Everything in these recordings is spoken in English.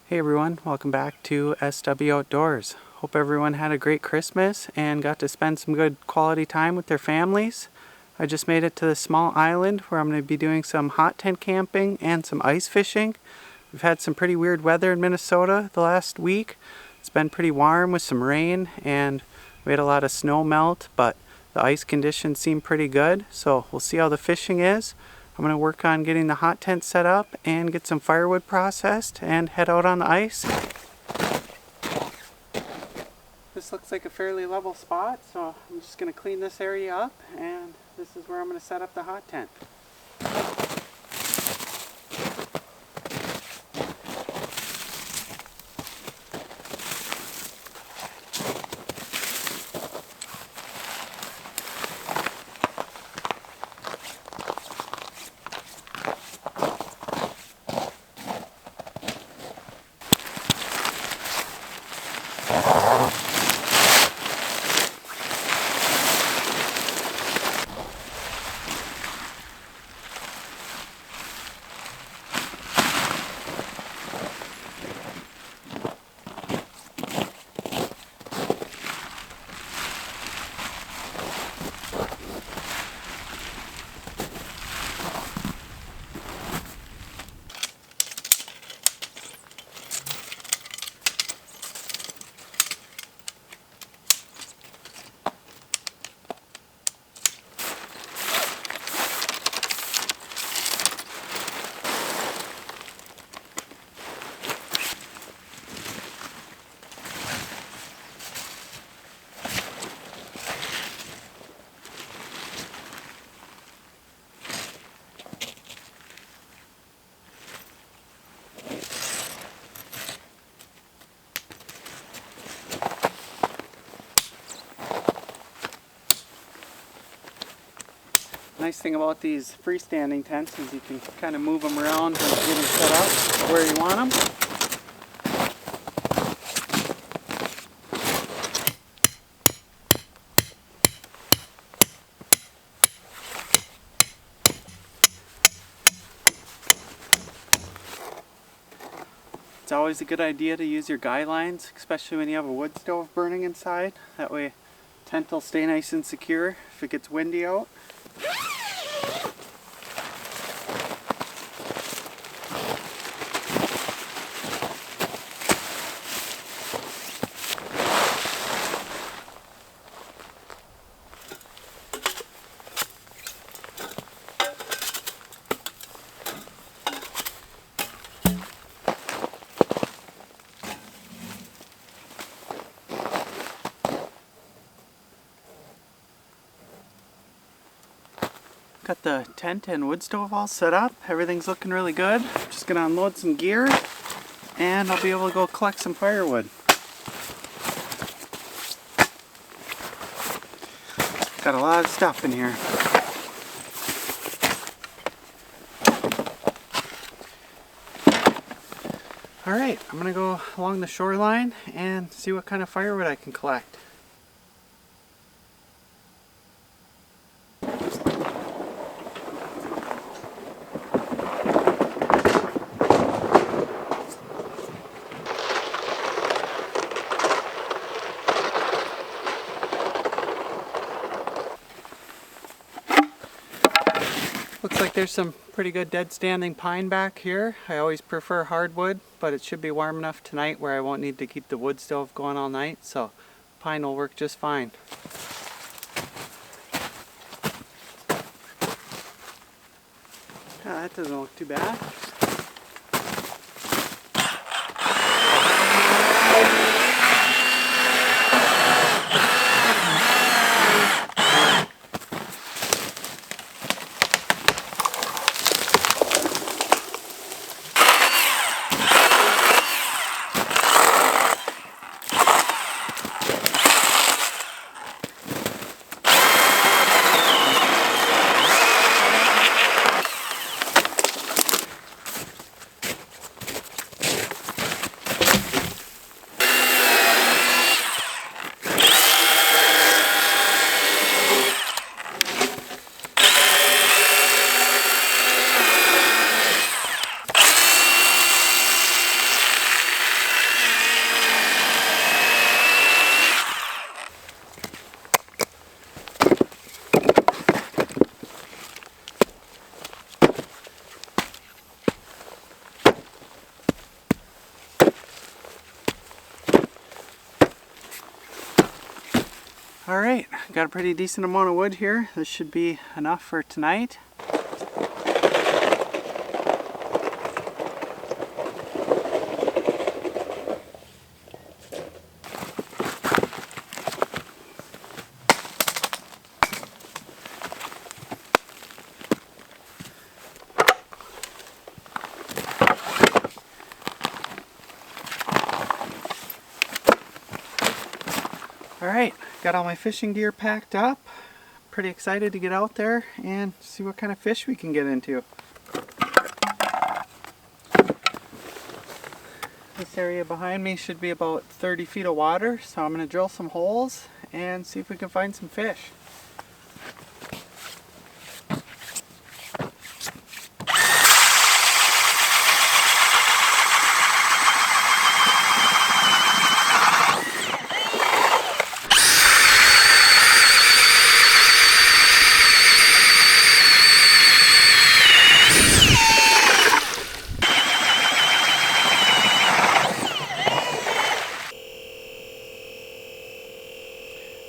Hey everyone, welcome back to SW Outdoors. Hope everyone had a great Christmas and got to spend some good quality time with their families. I just made it to this small island where I'm going to be doing some hot tent camping and some ice fishing. We've had some pretty weird weather in Minnesota the last week. It's been pretty warm with some rain and we had a lot of snow melt, but the ice conditions seem pretty good, so we'll see how the fishing is. I'm going to work on getting the hot tent set up and get some firewood processed and head out on the ice. This looks like a fairly level spot, so I'm just going to clean this area up, and this is where I'm going to set up the hot tent. Nice thing about these freestanding tents is you can kind of move them around and get them set up where you want them. It's always a good idea to use your guy lines, especially when you have a wood stove burning inside. That way tent will stay nice and secure if it gets windy out. Got the tent and wood stove all set up. Everything's looking really good. Just gonna unload some gear and I'll be able to go collect some firewood. Got a lot of stuff in here. Alright, I'm gonna go along the shoreline and see what kind of firewood I can collect. Looks like there's some pretty good dead standing pine back here. I always prefer hardwood, but it should be warm enough tonight where I won't need to keep the wood stove going all night, so pine will work just fine. That doesn't look too bad. Got a pretty decent amount of wood here. This should be enough for tonight. Alright, got all my fishing gear packed up. Pretty excited to get out there and see what kind of fish we can get into. This area behind me should be about 30 feet of water, so I'm going to drill some holes and see if we can find some fish.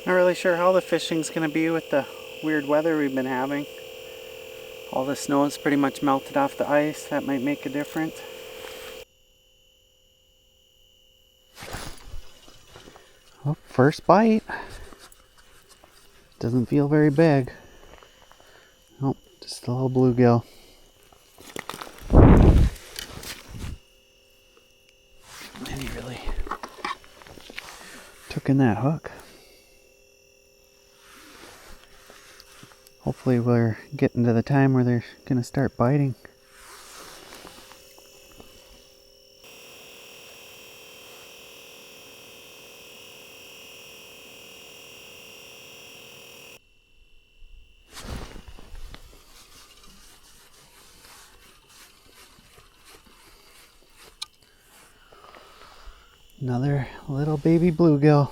Not really sure how the fishing's going to be with the weird weather we've been having. All the snow is pretty much melted off the ice. That might make a difference. Oh, first bite. Doesn't feel very big. Nope, just a little bluegill. And he really took in that hook. Hopefully we're getting to the time where they're going to start biting. Another little baby bluegill.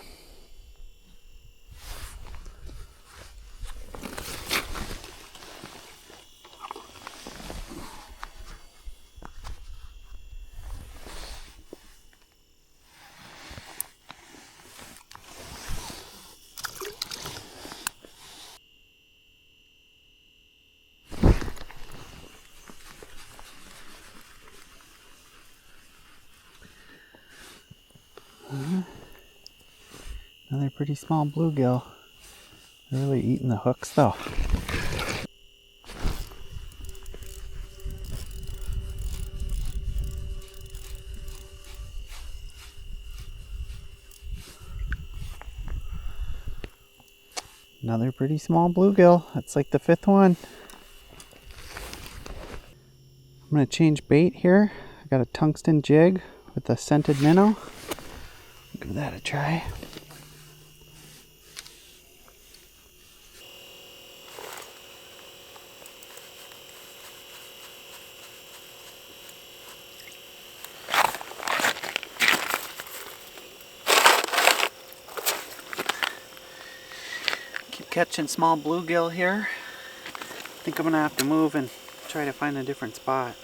Another pretty small bluegill. They're really eating the hooks though. Another pretty small bluegill. That's like the fifth one. I'm going to change bait here. I got a tungsten jig with a scented minnow. Give that a try. Keep catching small bluegill here. I think I'm going to have to move and try to find a different spot.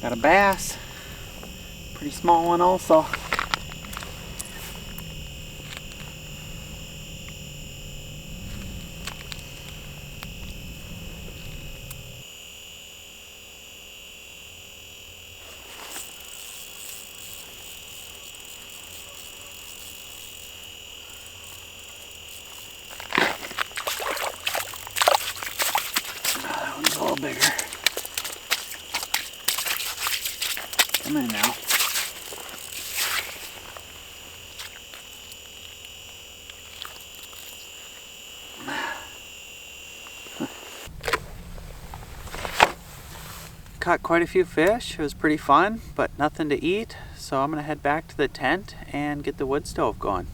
Got a bass. Pretty small one also. That one's a little bigger. Come in now. Caught quite a few fish. It was pretty fun, but nothing to eat. So I'm gonna head back to the tent and get the wood stove going.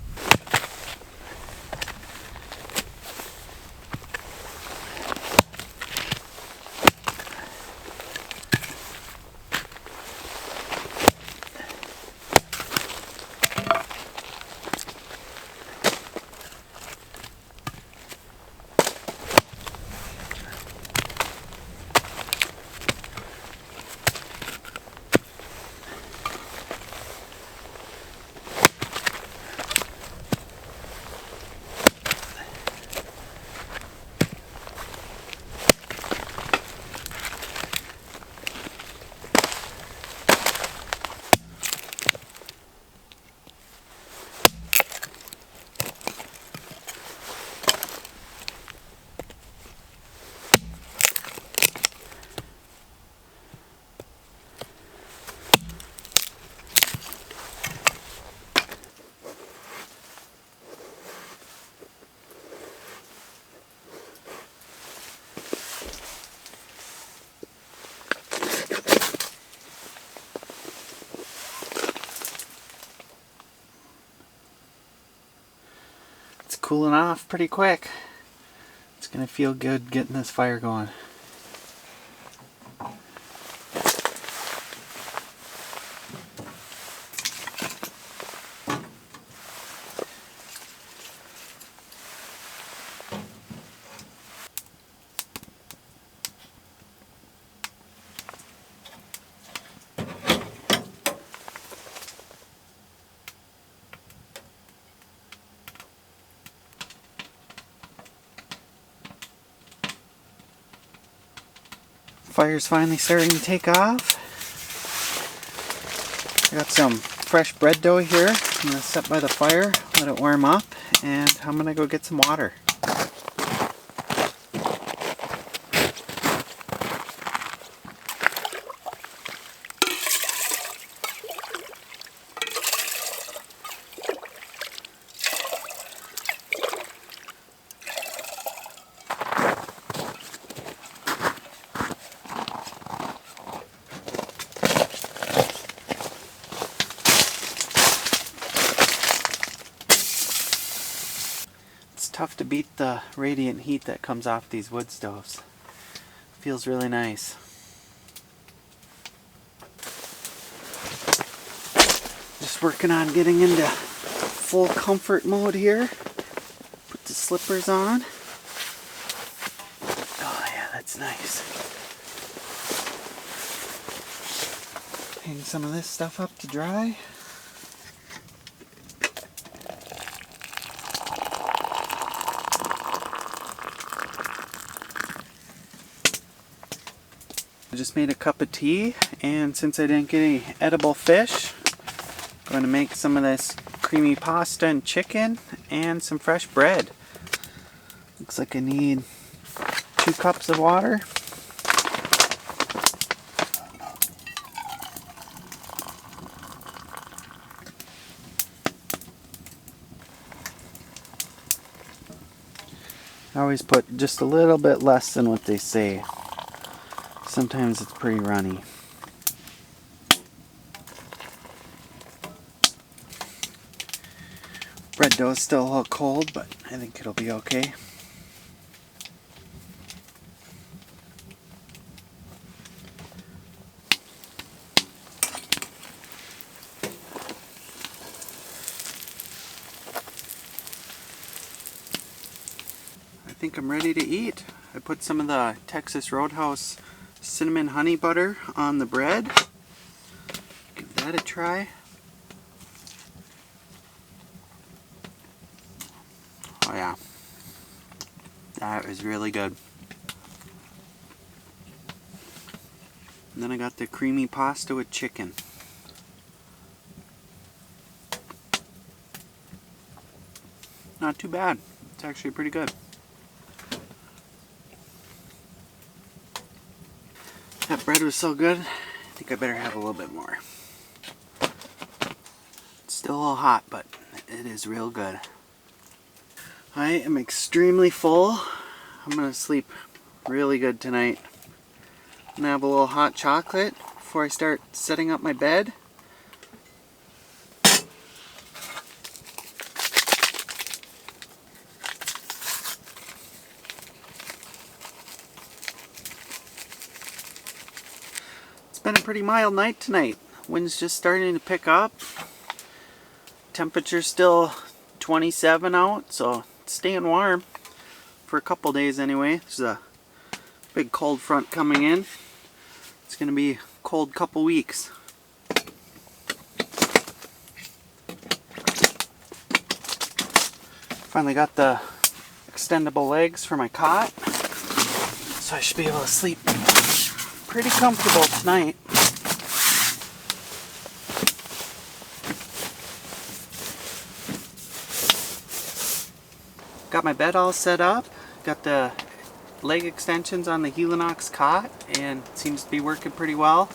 cooling off pretty quick. It's gonna feel good getting this fire going. Fire's finally starting to take off. I got some fresh bread dough here. I'm gonna set by the fire, let it warm up, and I'm gonna go get some water. Tough to beat the radiant heat that comes off these wood stoves. Feels really nice. Just working on getting into full comfort mode here. Put the slippers on. Oh yeah, that's nice. Hang some of this stuff up to dry. I just made a cup of tea, and since I didn't get any edible fish, I'm going to make some of this creamy pasta and chicken and some fresh bread. Looks like I need 2 cups of water. I always put just a little bit less than what they say. Sometimes it's pretty runny. Bread dough is still a little cold, but I think it'll be okay. I think I'm ready to eat. I put some of the Texas Roadhouse cinnamon honey butter on the bread. Give that a try. Oh yeah, that is really good. And then I got the creamy pasta with chicken. Not too bad. It's actually pretty good. That bread was so good, I think I better have a little bit more. It's still a little hot, but it is real good. I am extremely full. I'm gonna sleep really good tonight. I'm gonna have a little hot chocolate before I start setting up my bed. It's been a pretty mild night tonight. Wind's just starting to pick up. Temperature's still 27 out, so it's staying warm for a couple days anyway. There's a big cold front coming in. It's gonna be a cold couple weeks. Finally got the extendable legs for my cot, so I should be able to sleep pretty comfortable tonight. Got my bed all set up. Got the leg extensions on the Helinox cot, and it seems to be working pretty well.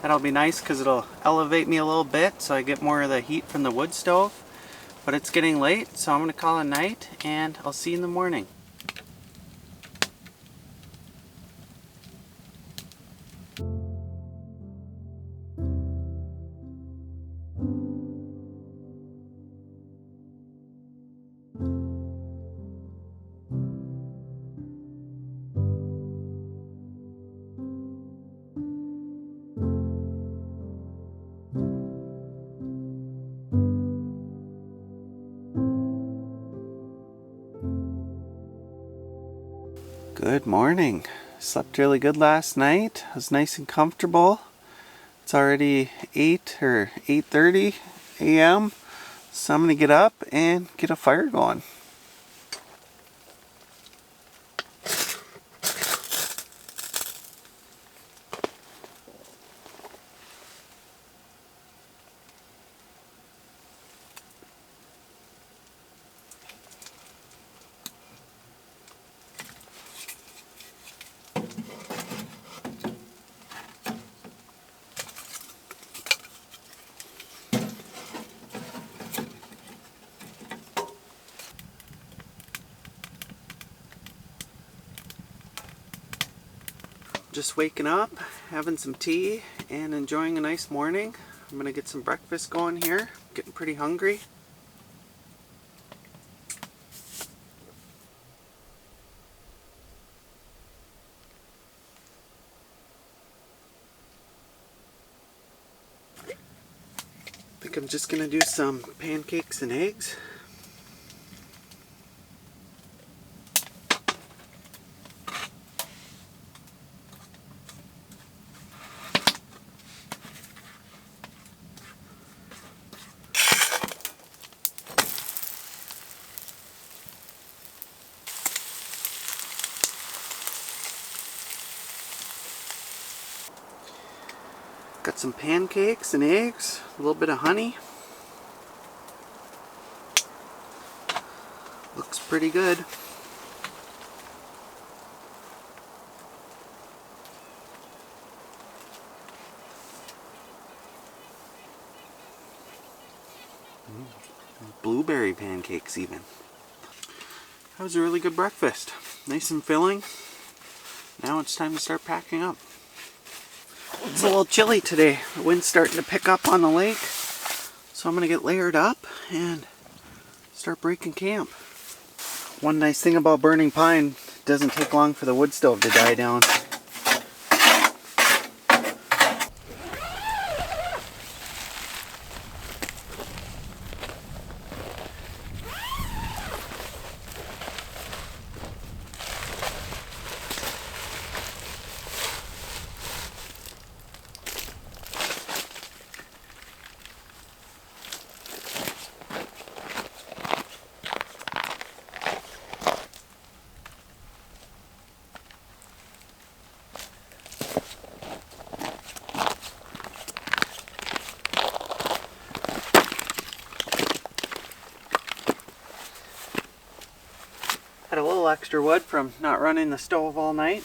That'll be nice because it'll elevate me a little bit so I get more of the heat from the wood stove. But it's getting late, so I'm going to call it night, and I'll see you in the morning. Good morning. Slept really good last night. I was nice and comfortable. It's already 8 or 8:30 a.m. So I'm gonna get up and get a fire going. Just waking up, having some tea, and enjoying a nice morning. I'm gonna get some breakfast going here. Getting pretty hungry. I think I'm just gonna do some pancakes and eggs. Got some pancakes and eggs, a little bit of honey. Looks pretty good. Blueberry pancakes even. That was a really good breakfast. Nice and filling. Now it's time to start packing up. It's a little chilly today. The wind's starting to pick up on the lake. So I'm going to get layered up and start breaking camp. One nice thing about burning pine, it doesn't take long for the wood stove to die down. Had a little extra wood from not running the stove all night.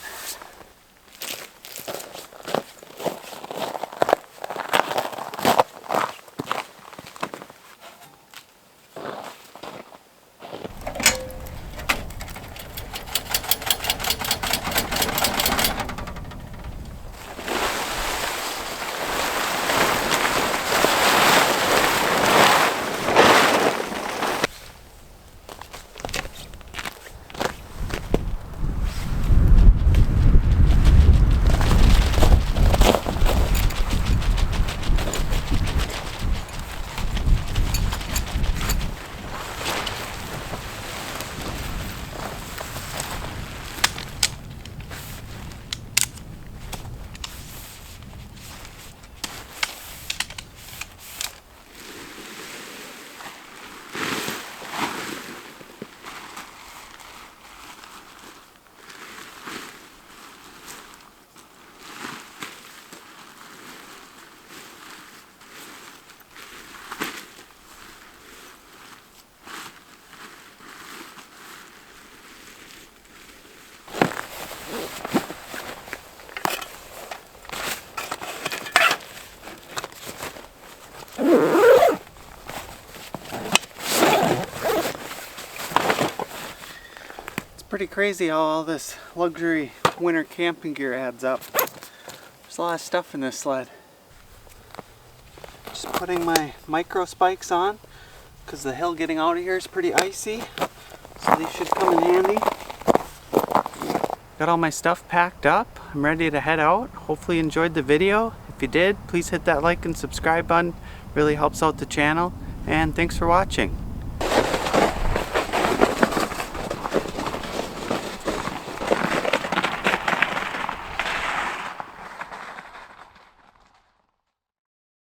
Pretty crazy how all this luxury winter camping gear adds up. There's a lot of stuff in this sled. Just putting my micro spikes on because the hill getting out of here is pretty icy, so these should come in handy. Got all my stuff packed up. I'm ready to head out. Hopefully you enjoyed the video. If you did, please hit that like and subscribe button. Really helps out the channel, and thanks for watching.